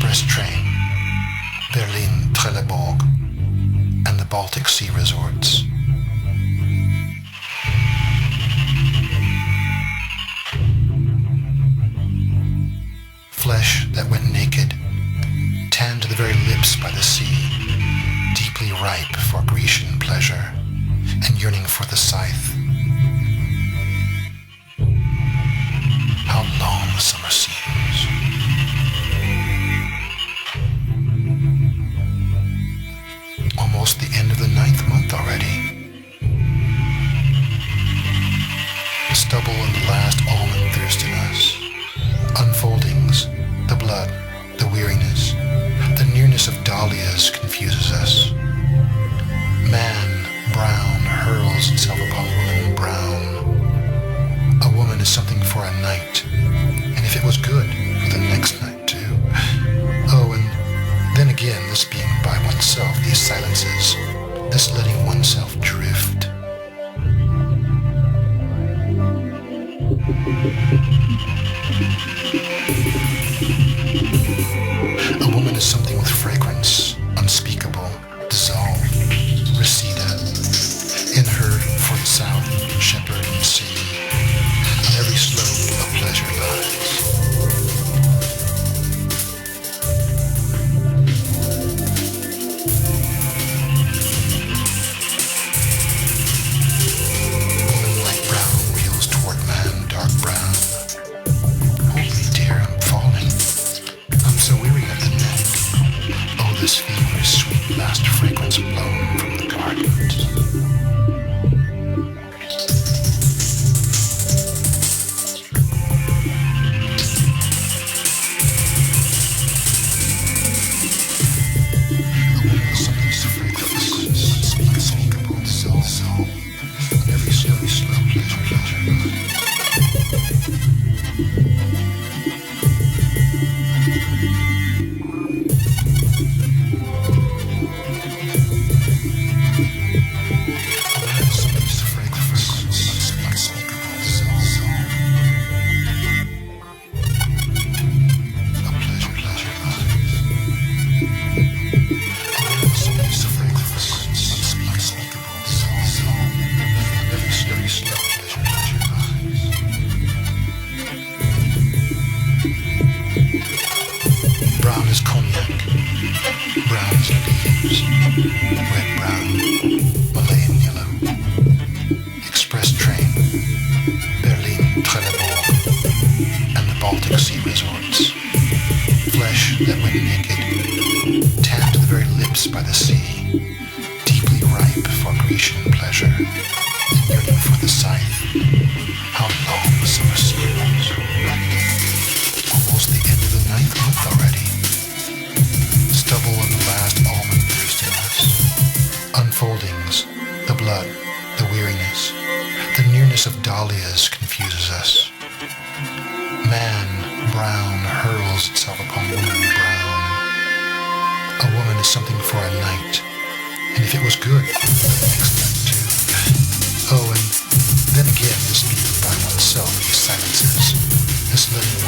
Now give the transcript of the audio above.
express train, Berlin-Trelleborg, and the Baltic Sea resorts. Flesh that went naked, tanned to the very lips by the sea, deeply ripe for Grecian pleasure, and yearning for the scythe. How long the summer seems. Almost the end of the 9th month already. Stubble and the last almond thirst in us. Unfoldings, the blood, the weariness, the nearness of dahlias confuses us. Man, brown, hurls itself upon woman, brown. A woman is something for a night, and if it was good, for the next night too. Oh, and then again, this being by oneself, these silences, this letting oneself drift. A woman is something with fragrance, unspeakable, dissolved, reseda. In her, for the south, shepherd and sea. On every slope of pleasure lies. Woman light brown wheels toward man dark brown. Hold me, dear, I'm falling. I'm so weary of the neck. Oh, this feverish sweet last fragrance blown from the gardens. A woman is something so fragrance, unspeakable, so, on every slow pleasure. Brown as cognac, brown as leaves, red brown, Malayan yellow. Express train, Berlin-Trelleborg, and the Baltic Sea resorts. Flesh that went naked, tanned to the very lips by the sea, deeply ripe for Grecian pleasure, and yearning for the scythe. How long the summer seems. Almost the end of the 9th month already. Stubble and the last almond thirst in us. Unfoldings, the blood, the weariness, the nearness of dahlias confuses us. Man, brown, hurls itself upon woman, brown. A woman is something for a night, and if it was good, the next night too. Oh, and then again, this being by oneself, these silences, this letting